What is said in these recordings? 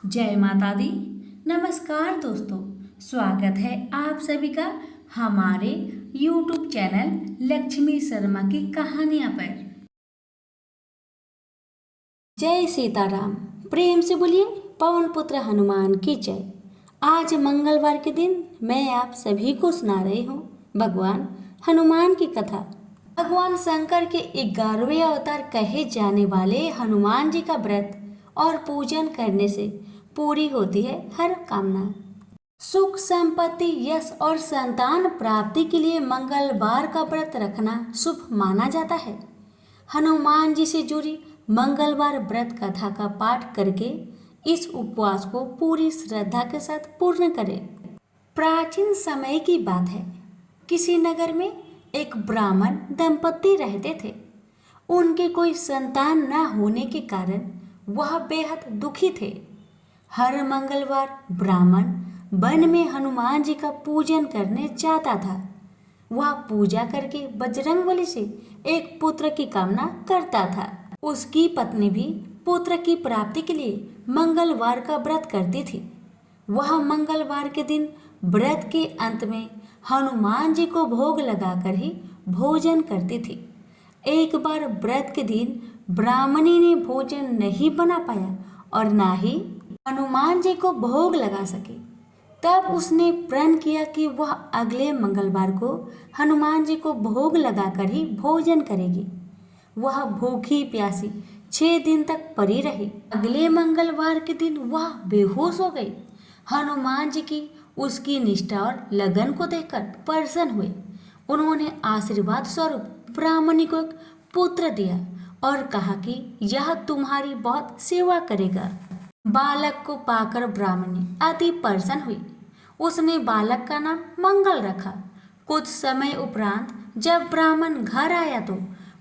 जय माता दी। नमस्कार दोस्तों, स्वागत है आप सभी का हमारे YouTube चैनल लक्ष्मी शर्मा की कहानियां पर। जय सीताराम। प्रेम से बोलिए पवन पुत्र हनुमान की जय। आज मंगलवार के दिन मैं आप सभी को सुना रही हूँ भगवान हनुमान की कथा। भगवान शंकर के 11वें अवतार कहे जाने वाले हनुमान जी का व्रत और पूजन करने से पूरी होती है हर कामना। सुख संपत्ति यश और संतान प्राप्ति के लिए मंगलवार का व्रत रखना शुभ माना जाता है। हनुमान जी से जुड़ी मंगलवार व्रत कथा का पाठ करके इस उपवास को पूरी श्रद्धा के साथ पूर्ण करें। प्राचीन समय की बात है। किसी नगर में एक ब्राह्मण दंपति रहते थे। उनके कोई संतान न होने के कारण वह बेहद दुखी थे। हर मंगलवार ब्राह्मण वन में हनुमान जी का पूजन करने जाता था। वह पूजा करके बजरंगबली से एक पुत्र की कामना करता था। उसकी पत्नी भी पुत्र की प्राप्ति के लिए मंगलवार का व्रत करती थी। वह मंगलवार के दिन व्रत के अंत में हनुमान जी को भोग लगाकर ही भोजन करती थी। एक बार व्रत के दिन ब्राह्मणी ने भोजन नहीं बना पाया और ना ही हनुमान जी को भोग लगा सके। तब उसने प्रण किया कि वह अगले मंगलवार को हनुमान जी को भोग लगाकर ही भोजन करेगी। वह भूखी प्यासी 6 दिन तक पड़ी रही। अगले मंगलवार के दिन वह बेहोश हो गई। हनुमान जी की उसकी निष्ठा और लगन को देखकर प्रसन्न हुए। उन्होंने आशीर्वाद स्वरूप ब्राह्मणी को एक पुत्र दिया और कहा कि यह तुम्हारी बहुत सेवा करेगा। बालक को पाकर ब्राह्मणी अति प्रसन्न हुई। उसने बालक का नाम मंगल रखा। कुछ समय उपरांत जब ब्राह्मण घर आया तो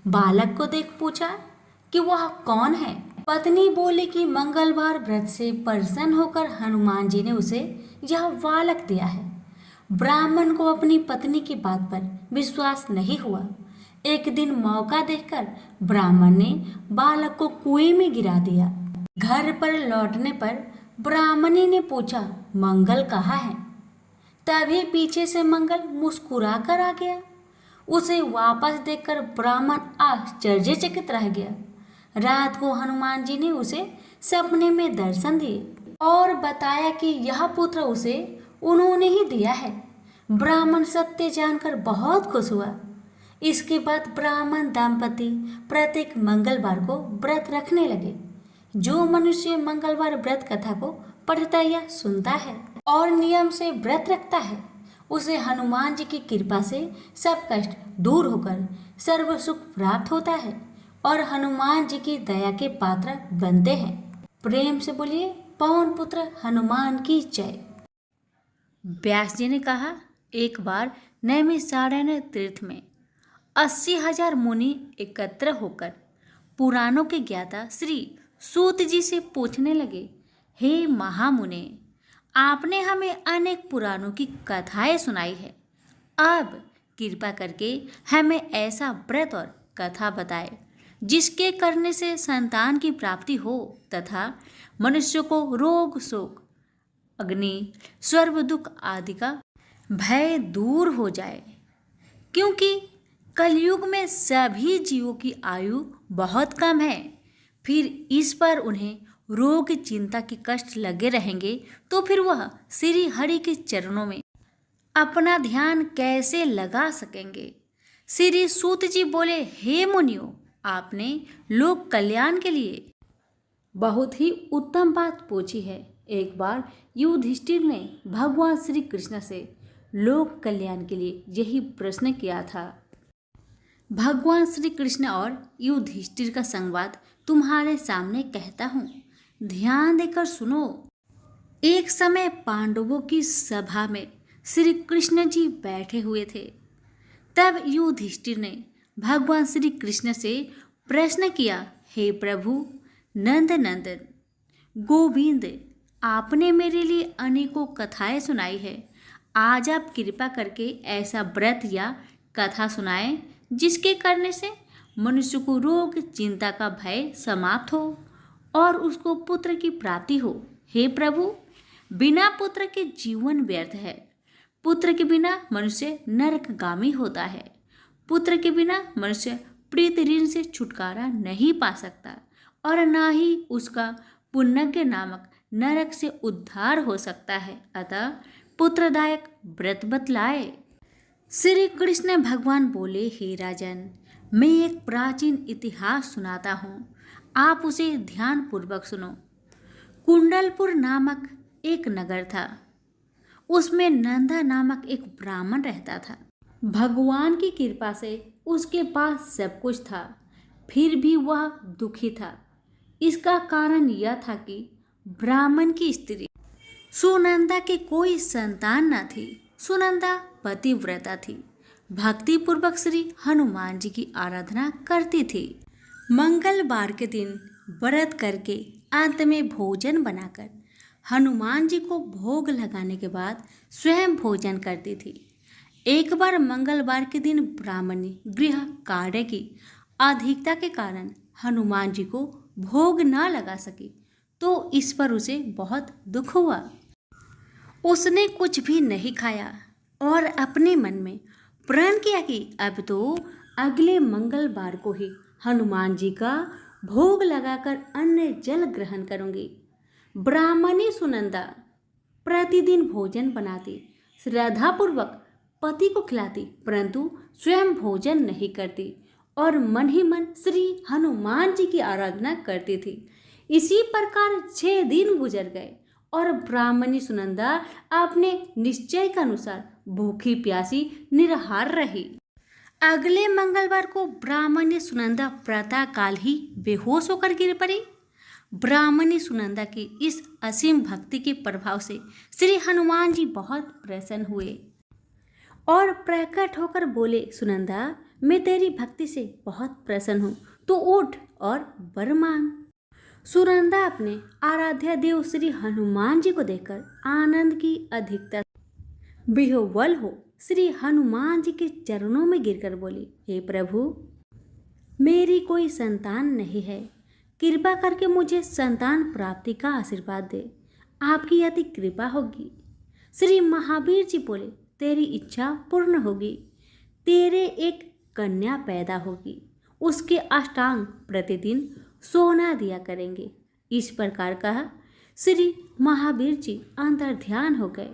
बालक को देख पूछा कि वह कौन है। पत्नी बोली कि मंगलवार व्रत से प्रसन्न होकर हनुमान जी ने उसे यह बालक दिया है। ब्राह्मण को अपनी पत्नी की बात पर विश्वास नहीं हुआ। एक दिन मौका देखकर ब्राह्मण ने बालक को कुएं में गिरा दिया। घर पर लौटने पर ब्राह्मणी ने पूछा, मंगल कहाँ है? तभी पीछे से मंगल मुस्कुरा कर आ गया। उसे वापस देखकर ब्राह्मण आश्चर्यचकित रह गया। रात को हनुमान जी ने उसे सपने में दर्शन दिए और बताया कि यह पुत्र उसे उन्होंने ही दिया है। ब्राह्मण सत्य जानकर बहुत खुश हुआ। इसके बाद ब्राह्मण दंपति प्रत्येक मंगलवार को व्रत रखने लगे। जो मनुष्य मंगलवार व्रत कथा को पढ़ता या सुनता है और नियम से व्रत रखता है, उसे हनुमान जी की कृपा से सब कष्ट दूर होकर सर्व सुख प्राप्त होता है और हनुमान जी की दया के पात्र बनते हैं। प्रेम से बोलिए पवन पुत्र हनुमान की जय। व्यास जी ने कहा, एक बार नैमिषारण्य तीर्थ में 80,000 मुनि एकत्र होकर पुराणों के ज्ञाता श्री सूत जी से पूछने लगे, हे महामुने, आपने हमें अनेक पुराणों की कथाएं सुनाई है। अब कृपा करके हमें ऐसा व्रत और कथा बताए जिसके करने से संतान की प्राप्ति हो तथा मनुष्य को रोग शोक अग्नि स्वर्ग दुख आदि का भय दूर हो जाए। क्योंकि कलयुग में सभी जीवों की आयु बहुत कम है। फिर इस पर उन्हें रोग चिंता के कष्ट लगे रहेंगे तो फिर वह श्री हरि के चरणों में अपना ध्यान कैसे लगा सकेंगे। श्री सूत जी बोले, हे मुनियों, आपने लोक कल्याण के लिए बहुत ही उत्तम बात पूछी है। एक बार युधिष्ठिर ने भगवान श्री कृष्ण से लोक कल्याण के लिए यही प्रश्न किया था। भगवान श्री कृष्ण और युधिष्ठिर का संवाद तुम्हारे सामने कहता हूँ, ध्यान देकर सुनो। एक समय पांडवों की सभा में श्री कृष्ण जी बैठे हुए थे। तब युधिष्ठिर ने भगवान श्री कृष्ण से प्रश्न किया, हे प्रभु नंद नंदन गोविंद, आपने मेरे लिए अनेकों कथाएं सुनाई है। आज आप कृपा करके ऐसा व्रत या कथा सुनाएं जिसके करने से मनुष्य को रोग चिंता का भय समाप्त हो और उसको पुत्र की प्राप्ति हो। हे प्रभु, बिना पुत्र के जीवन व्यर्थ है। पुत्र के बिना मनुष्य नरकगामी होता है। पुत्र के बिना मनुष्य प्रीत ऋण से छुटकारा नहीं पा सकता और ना ही उसका पुण्य नामक नरक से उद्धार हो सकता है। अतः पुत्रदायक व्रत बतलाए। श्री कृष्ण भगवान बोले, हे राजन, मैं एक प्राचीन इतिहास सुनाता हूँ, आप उसे ध्यान पूर्वक सुनो। कुंडलपुर नामक एक नगर था। उसमें नंदा नामक एक ब्राह्मण रहता था। भगवान की कृपा से उसके पास सब कुछ था, फिर भी वह दुखी था। इसका कारण यह था कि ब्राह्मण की स्त्री सुनंदा के कोई संतान न थी। सुनंदा पतिव्रता थी, भक्ति पूर्वक श्री हनुमान जी की आराधना करती थी। मंगलवार के दिन व्रत करके अंत में भोजन बनाकर हनुमान जी को भोग लगाने के बाद स्वयं भोजन करती थी। एक बार मंगलवार के दिन ब्राह्मणी गृह कार्य की अधिकता के कारण हनुमान जी को भोग न लगा सकी, तो इस पर उसे बहुत दुख हुआ। उसने कुछ भी नहीं खाया और अपने मन में प्रण किया कि अब तो अगले मंगलवार को ही हनुमान जी का भोग लगाकर अन्न जल ग्रहण करूंगी। ब्राह्मणी सुनंदा प्रतिदिन भोजन बनाती, श्रद्धापूर्वक पति को खिलाती, परंतु स्वयं भोजन नहीं करती और मन ही मन श्री हनुमान जी की आराधना करती थी। इसी प्रकार 6 दिन गुजर गए और ब्राह्मणी सुनंदा अपने निश्चय के अनुसार भूखी प्यासी निराहार रही। अगले मंगलवार को ब्राह्मणी सुनंदा प्रातः काल ही बेहोश होकर गिर पड़ी। ब्राह्मणी सुनंदा की इस असीम भक्ति के प्रभाव से श्री हनुमान जी बहुत प्रसन्न हुए और प्रकट होकर बोले, सुनंदा, मैं तेरी भक्ति से बहुत प्रसन्न हूँ, तो उठ और वर मांग। सुनंदा अपने आराध्य देव श्री हनुमान जी को देखकर आनंद की अधिकता विह्वल हो श्री हनुमान जी के चरणों में गिरकर बोली, हे प्रभु, मेरी कोई संतान नहीं है, कृपा करके मुझे संतान प्राप्ति का आशीर्वाद दे, आपकी यदि कृपा होगी। श्री महावीर जी बोले, तेरी इच्छा पूर्ण होगी, तेरे एक कन्या पैदा होगी, उसके अष्टांग प्रतिदिन सोना दिया करेंगे। इस प्रकार कहा। श्री महावीर जी अंतर ध्यान हो गए।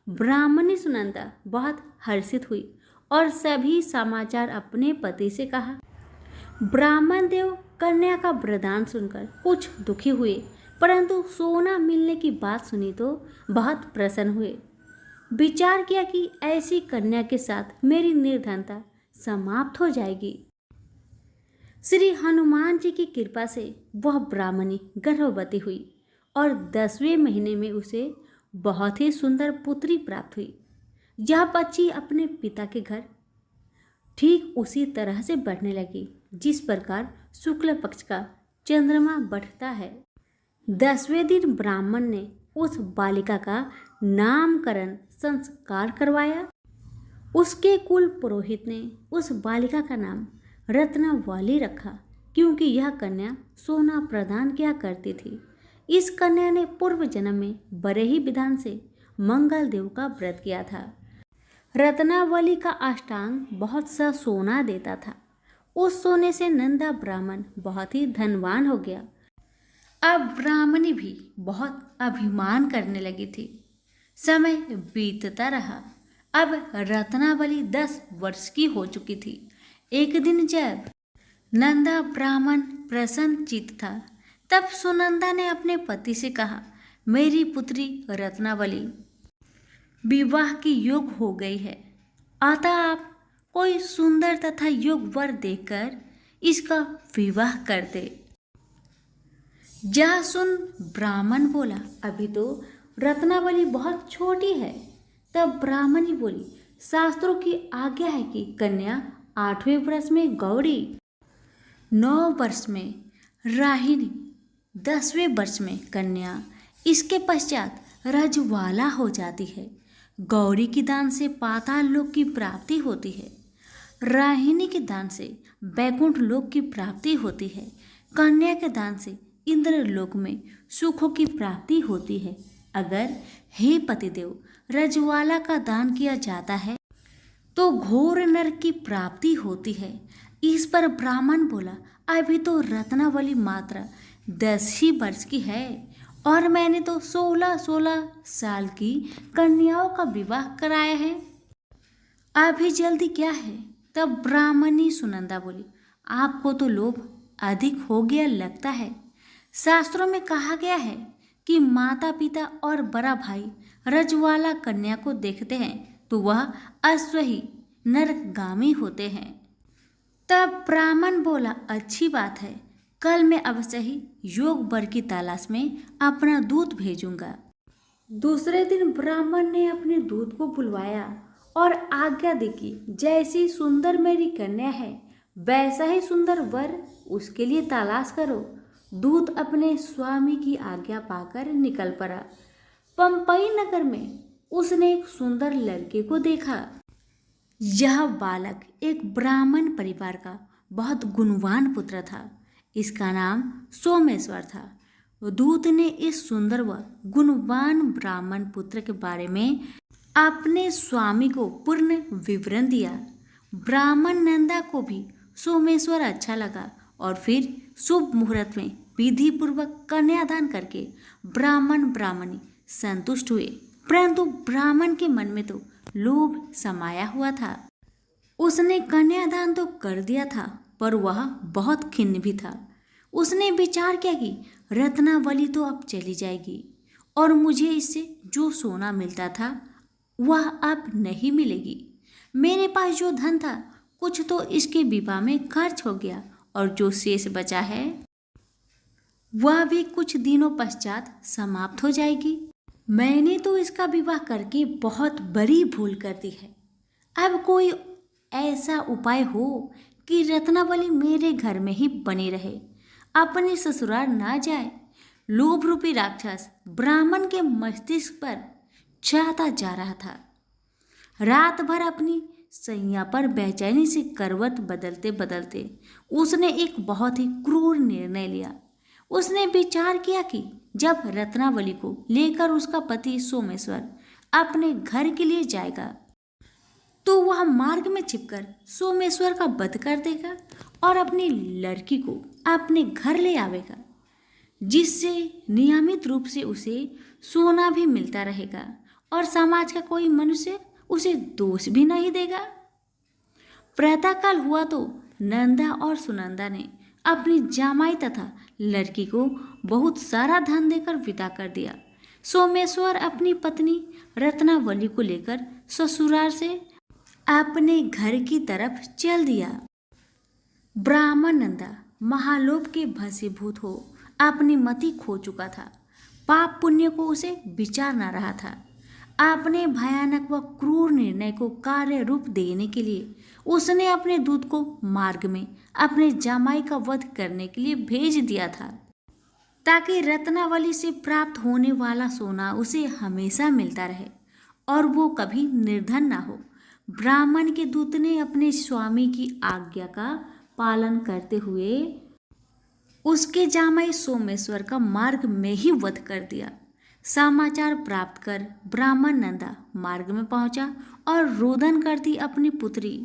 ब्राह्मणी सुनंदा बहुत हर्षित हुई और सभी समाचार अपने पति से कहा। ब्राह्मण देव कन्या का वरदान सुनकर कुछ दुखी हुए, परंतु सोना मिलने की बात सुनी तो बहुत प्रसन्न हुए। विचार किया कि ऐसी कन्या के साथ मेरी निर्धनता समाप्त हो जाएगी। श्री हनुमान जी की कृपा से वह ब्राह्मणी गर्भवती हुई और 10वें महीने में उसे बहुत ही सुंदर पुत्री प्राप्त हुई। यह बच्ची अपने पिता के घर ठीक उसी तरह से बढ़ने लगी जिस प्रकार शुक्ल पक्ष का चंद्रमा बढ़ता है। 10वें दिन ब्राह्मण ने उस बालिका का नामकरण संस्कार करवाया। उसके कुल पुरोहित ने उस बालिका का नाम रत्नावली रखा, क्योंकि यह कन्या सोना प्रदान किया करती थी। इस कन्या ने पूर्व जन्म में बड़े ही विधान से मंगल देव का व्रत किया था। रत्नावली का अष्टांग बहुत सा सोना देता था। उस सोने से नंदा ब्राह्मण बहुत ही धनवान हो गया। अब ब्राह्मणी भी बहुत अभिमान करने लगी थी। समय बीतता रहा। अब रत्नावली 10 वर्ष की हो चुकी थी। एक दिन जब नंदा ब्राह्मण प्रसन्न चित्त था, तब सुनंदा ने अपने पति से कहा, मेरी पुत्री रत्नावली विवाह की योग हो गई है, अतः आप कोई सुंदर तथा योग वर देखकर इसका विवाह कर दे। जा सुन ब्राह्मण बोला, अभी तो रत्नावली बहुत छोटी है। तब ब्राह्मणी बोली, शास्त्रों की आज्ञा है कि कन्या 8वें वर्ष में गौरी, 9 वर्ष में राहिनी, 10वें वर्ष में कन्या, इसके पश्चात रजवाला हो जाती है। गौरी की दान से पाताल लोक की प्राप्ति होती है। राहिनी के दान से बैकुंठ लोक की प्राप्ति होती है। कन्या के दान से इंद्रलोक में सुखों की प्राप्ति होती है। अगर हे पतिदेव रजवाला का दान किया जाता है तो घोर नरक की प्राप्ति होती है। इस पर ब्राह्मण बोला, अभी तो रत्नावली मात्र 10 ही वर्ष की है और मैंने तो 16-16 साल की कन्याओं का विवाह कराया है, अभी जल्दी क्या है। तब ब्राह्मणी सुनंदा बोली, आपको तो लोभ अधिक हो गया लगता है। शास्त्रों में कहा गया है कि माता पिता और बड़ा भाई रजवाला कन्या को देखते हैं तो वह अश्वही नरकगामी होते हैं। तब ब्राह्मण बोला, अच्छी बात है, कल मैं अवश्य ही योग वर की तलाश में अपना दूत भेजूंगा। दूसरे दिन ब्राह्मण ने अपने दूत को बुलवाया और आज्ञा दी कि जैसी सुंदर मेरी कन्या है वैसा ही सुंदर वर उसके लिए तलाश करो। दूत अपने स्वामी की आज्ञा पाकर निकल पड़ा। पंपई नगर में उसने एक सुंदर लड़के को देखा। यह बालक एक ब्राह्मण परिवार का बहुत गुणवान पुत्र था। इसका नाम सोमेश्वर था। दूत ने इस सुंदर व गुणवान ब्राह्मण पुत्र के बारे में अपने स्वामी को पूर्ण विवरण दिया। ब्राह्मण नंदा को भी सोमेश्वर अच्छा लगा और फिर शुभ मुहूर्त में विधि पूर्वक कन्यादान करके ब्राह्मण ब्राह्मणी संतुष्ट हुए। परंतु ब्राह्मण के मन में तो लोभ समाया हुआ था। उसने कन्यादान तो कर दिया था पर वह बहुत खिन्न भी था। उसने विचार किया कि रत्नावली तो अब चली जाएगी और मुझे इससे जो सोना मिलता था वह अब नहीं मिलेगी। मेरे पास जो धन था कुछ तो इसके विवाह में खर्च हो गया और जो शेष बचा है वह भी कुछ दिनों पश्चात समाप्त हो जाएगी। मैंने तो इसका विवाह करके बहुत बड़ी भूल कर दी है। अब कोई ऐसा उपाय हो कि रत्नावली मेरे घर में ही बनी रहे, अपने ससुराल ना जाए। लोभ रूपी राक्षस ब्राह्मण के मस्तिष्क पर छाता जा रहा था। रात भर अपनी सैया पर बेचैनी से करवट बदलते बदलते उसने एक बहुत ही क्रूर निर्णय लिया। उसने विचार किया कि जब रत्नावली को लेकर उसका पति सोमेश्वर अपने घर के लिए जाएगा तो वह मार्ग में छिपकर सोमेश्वर का वध कर देगा और अपनी लड़की को अपने घर ले आवेगा, जिससे नियमित रूप से उसे सोना भी मिलता रहेगा और समाज का कोई मनुष्य उसे दोष भी नहीं देगा। प्रातःकाल हुआ तो नंदा और सुनंदा ने अपनी जामाई तथा लड़की को बहुत सारा धन देकर विदा कर दिया। सोमेश्वर अपनी पत्नी रत्नावली को लेकर ससुराल से अपने घर की तरफ चल दिया। ब्राह्मण नंदा महालोभ के भसीभूत हो अपनी मति खो चुका था। पाप पुण्य को उसे विचार न रहा था। अपने भयानक व क्रूर निर्णय को कार्य रूप देने के लिए उसने अपने दूत को मार्ग में अपने जामाई का वध करने के लिए भेज दिया था, ताकि रत्नावली से प्राप्त होने वाला सोना उसे हमेशा मिलता रहे और वो कभी निर्धन ना हो। ब्राह्मण के दूत ने अपने स्वामी की आज्ञा का पालन करते हुए उसके जामाई सोमेश्वर का मार्ग में ही वध कर दिया। समाचार प्राप्त कर ब्राह्मण नंदा मार्ग में पहुंचा और रोदन करती अपनी पुत्री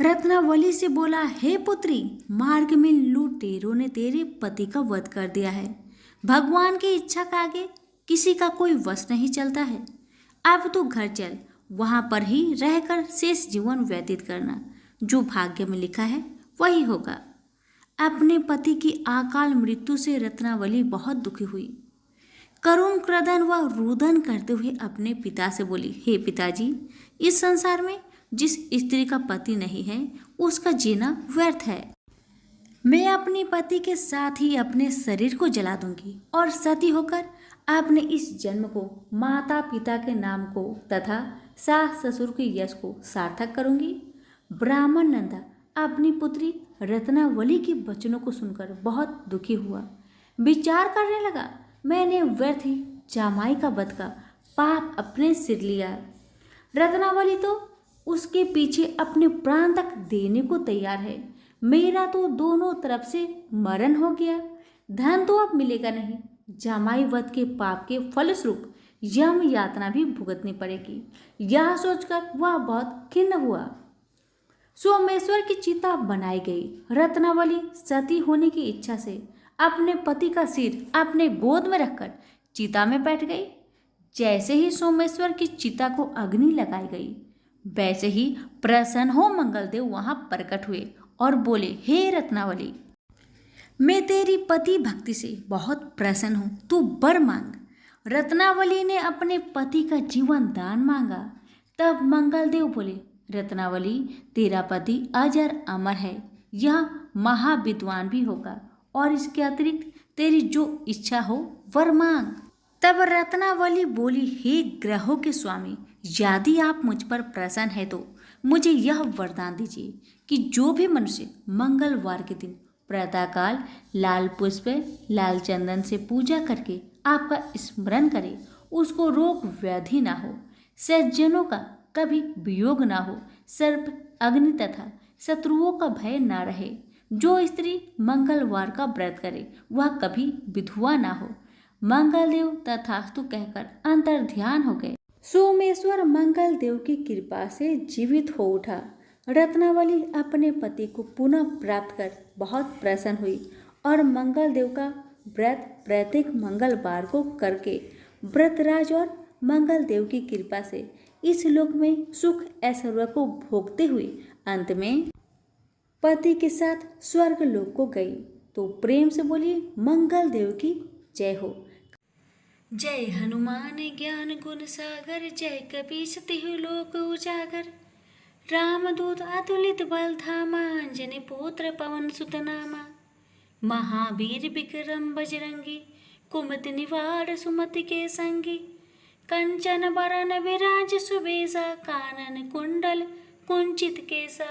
रत्नावली से बोला, हे पुत्री, मार्ग में लुटेरों ने तेरे पति का वध कर दिया है। भगवान की इच्छा का आगे किसी का कोई वश नहीं चलता है। अब तू घर चल, वहां पर ही रहकर शेष जीवन व्यतीत करना। जो भाग्य में लिखा है वही होगा। अपने पति की अकाल मृत्यु से रत्नावली बहुत दुखी हुई। करुण क्रदन व रुदन करते हुए अपने पिता से बोली, हे पिताजी, इस संसार में जिस स्त्री का पति नहीं है उसका जीना व्यर्थ है। मैं अपने पति के साथ ही अपने शरीर को जला दूंगी और सती होकर अपने इस जन्म को माता पिता के नाम को तथा सास ससुर के यश को सार्थक करूंगी। ब्राह्मण नंदा अपनी पुत्री रत्नावली के वचनों को सुनकर बहुत दुखी हुआ। विचार करने लगा, मैंने व्यर्थ ही जामाई का वध का पाप अपने सिर लिया। रत्नावली तो उसके पीछे अपने प्राण तक देने को तैयार है। मेरा तो दोनों तरफ से मरण हो गया। धन तो अब मिलेगा नहीं, जमाई वध के पाप के फलस्वरूप यम यातना भी भुगतनी पड़ेगी। यह सोचकर वह बहुत खिन्न हुआ। सोमेश्वर की चिता बनाई गई। रत्नावली सती होने की इच्छा से अपने पति का सिर अपने गोद में रखकर चिता में बैठ गई। जैसे ही सोमेश्वर की चिता को अग्नि लगाई गई, वैसे ही प्रसन्न हो मंगलदेव वहां प्रकट हुए और बोले, हे रत्नावली, मैं तेरी पति भक्ति से बहुत प्रसन्न हूँ, तू वर मांग। रत्नावली ने अपने पति का जीवन दान मांगा। तब मंगलदेव बोले, रत्नावली, तेरा पति अजर अमर है, यह महाविद्वान भी होगा, और इसके अतिरिक्त तेरी जो इच्छा हो वर मांग। तब रत्नावली बोली, हे ग्रहों के स्वामी, यदि आप मुझ पर प्रसन्न है तो मुझे यह वरदान दीजिए कि जो भी मनुष्य मंगलवार के दिन प्रातःकाल लाल पुष्प लाल चंदन से पूजा करके आपका स्मरण करे, उसको रोग व्याधि ना हो, सज्जनों का कभी वियोग ना हो, सर्प अग्नि तथा शत्रुओं का भय ना रहे। जो स्त्री मंगलवार का व्रत करे वह कभी विधवा ना हो। मंगलदेव तथास्तु कहकर अंतर ध्यान हो गए। सोमेश्वर मंगलदेव की कृपा से जीवित हो उठा। रत्नावली अपने पति को पुनः प्राप्त कर बहुत प्रसन्न हुई और मंगलदेव का व्रत प्रत्येक मंगलवार को करके व्रतराज और मंगलदेव की कृपा से इस लोक में सुख ऐश्वर्य को भोगते हुए अंत में पति के साथ स्वर्ग लोक को गई। तो प्रेम से बोलिए, मंगलदेव की जय हो। जय हनुमान ज्ञान गुण सागर, जय कपीस तिहु लोक उजागर। रामदूत अतुलित बल धामा, अंजनी पुत्र पवन सुत नामा। महावीर विक्रम बजरंगी, कुमति निवार सुमति के संगी। कंचन बरन विराज सुबेसा, कानन कुंडल कुंचित केसा।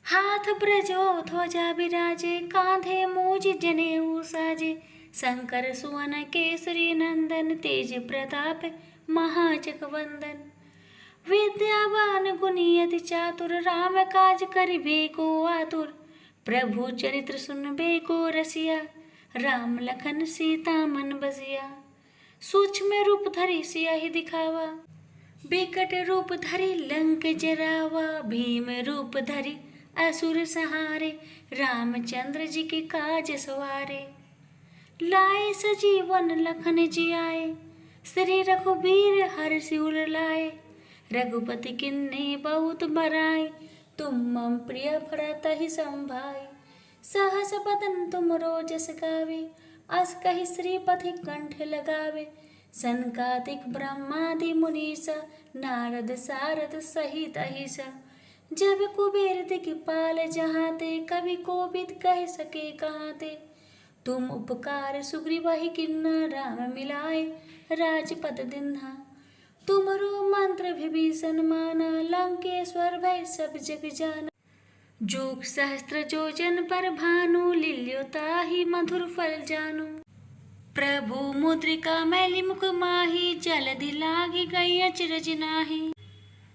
हाथ ब्रजो ध्वजा विराजे, कांधे मूज जनेऊ साजे। शंकर सुवन केसरी नंदन, तेज प्रताप महाजगवंदन। विद्यावान गुणी अति चातुर, राम काज करिबे को आतुर। प्रभु चरित्र सुनबे को रसिया, राम लखन सीता मन बसिया। सूक्ष्म रूप धरि सियाहि दिखावा, बिकट रूप धरि लंक जरावा। भीम रूप धरि असुर सहारे, रामचंद्र जी के काज सवारे। लाए सजीवन लखन जियाए, श्री रघुबीर हर्षि उर लाए। रघुपति किन्ने बहुत बराए, तुम मम प्रिय भरत ही संभाए। सहस बदन तुम रोजस गावे, अस कहि श्रीपति कंठ लगावे। सनकादिक ब्रह्मादि मुनीसा, नारद सारद सहित अहिसा। जब कुबेर दिखपाल जहाते, कवि कोविद कह सके कहाते। तुम उपकार सुग्रीवाहि किन्ना, राम मिलाए राजपद दिन्हा। तुमरो मंत्र विभीषण माना, लंकेश्वर भय सब जग जाना। जोग सहस्त्र जोजन पर भानु, लिल्यो ताहि मधुर फल जानु। प्रभु मुद्रिका मैली मुख माही, जलधि लागी गई अचरज नाहि।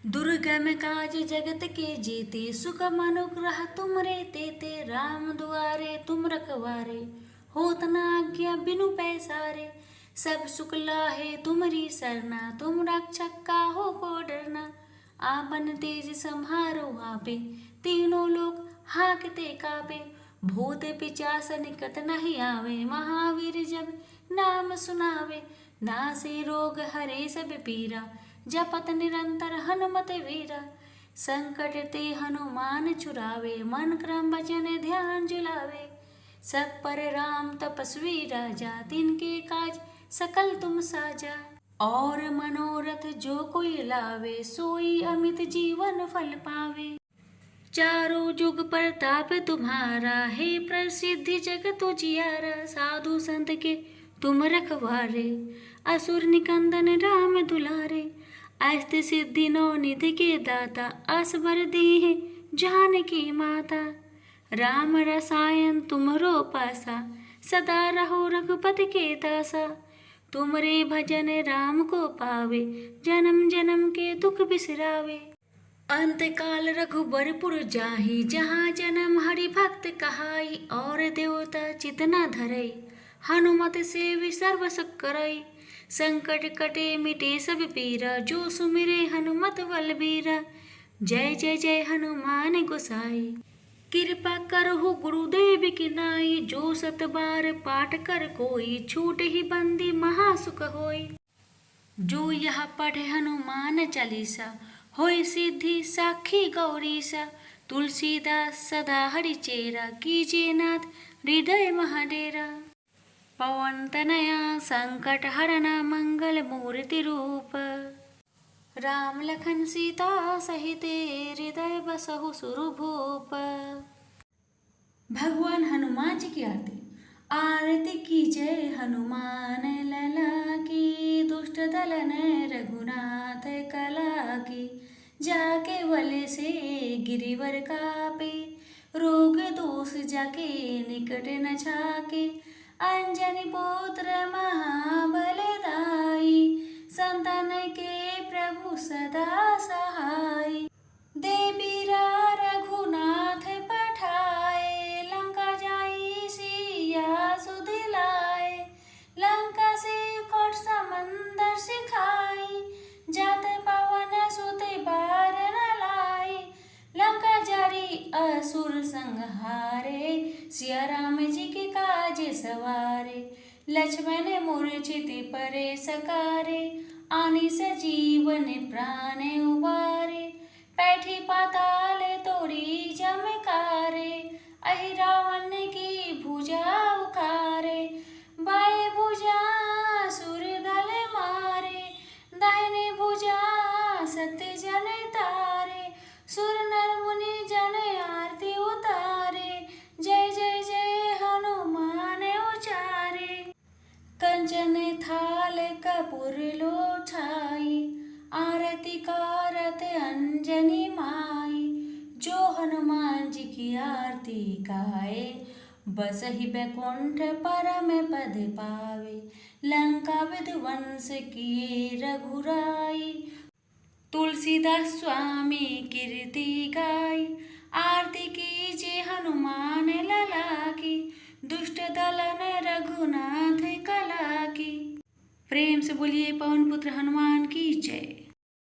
दुर्गम काज जगत के जीते, सुगम अनुग्रह तुमरे तेते। राम दुआरे तुम रखवारे, होत न आज्ञा बिनु पैसारे। सब सुख लाहे तुम्हारी सरना, तुम रक्षक काहो को डरना। आपन तेज सम्हारो आपे, तीनों लोग हांकते कापे। भूत पिचास निकट नहीं आवे, महावीर जब नाम सुनावे। नासे रोग हरे सब पीरा, जपत निरंतर हनुमत वीरा। संकट ते हनुमान छुरावे, मन क्रम वचन ध्यान जुलावे। सब पर राम तपस्वी राजा, तिनके काज सकल तुम साजा। और मनोरथ जो कोई लावे, सोई अमित जीवन फल पावे। चारों जुग प्रताप तुम्हारा, हे प्रसिद्धि जगत उजियारा। साधु संत के तुम रखवारे, असुर निकंदन राम दुलारे। अष्ट सिद्धि नौ निधि के दाता, असबर दीहे जानकी माता। राम रसायन तुमरो पासा, सदा रहो रघुपति के दासा। तुमरे भजन राम को पावे, जन्म जन्म के दुख बिसरावे। अंत काल रघुबरपुर जाहि, जहाँ जन्म हरि भक्त कहाई। और देवता चितना धरई, हनुमत से सर्व सुख करई, संकट कटे मिटे सब पीरा, जो सुमिरे हनुमत बलबीरा। जय जय जय हनुमान गोसाई, कृपा करहु गुरुदेव की नाई, जो सत बार पाठ कर कोई, छूट ही बंदी महासुख होई। जो यह पढ़े हनुमान चालीसा, होय सिद्धि साखी गौरीसा। तुलसीदास सदा हरि चेरा, कीजिए नाथ हृदय महाडेरा। पवन तनया संकट हरना, मंगल मूर्ति रूप। राम लखन सीता सहिते, हृदय बसहु सुरभूप। भगवान हनुमान जी की आरती। आरती की जय हनुमान लला की, दुष्ट दलन रघुनाथ कला की। जाके वल से गिरिवर कापे, रोग दोष जाके निकट न छाके। अंजनी पुत्र महाबलदाई, संतान के प्रभु सदा सहाय। देवीरा रघुनाथ पठाए, लंका जाई सिया सुदिलाए। लंका से कोट समंदर सिखाई, जात पवन सुत बार न लाई। लंका जारी असुर संहारे, सिया राम जी के काज सवारे। लक्ष्मण मूर्छित परे सकारे, आनि सजीवन प्राण उबारे। पैठी पाताल तोड़ी जमकारे, अहि रावण की भुजा उखारे। बाएं भुजा सुर दल मारे, दाहिने भुजा सत्य जन तारे। सुर नर मुनि जन आरती उतारे, जय जय जय हनुमान उचारे। कंचन थाल कपूर लोछाई, आरती कारत अंजनी माई। जो हनुमान जी की आरती गाए, बस ही बैकुंठ परम पद पावे। लंका विध्वंस किए रघुराई, तुलसीदास स्वामी कीर्ति गाई। आरती कीजिए हनुमान लला की, दुष्ट दलन रघुनाथ कला की। प्रेम से बोलिए पवन पुत्र हनुमान की जय।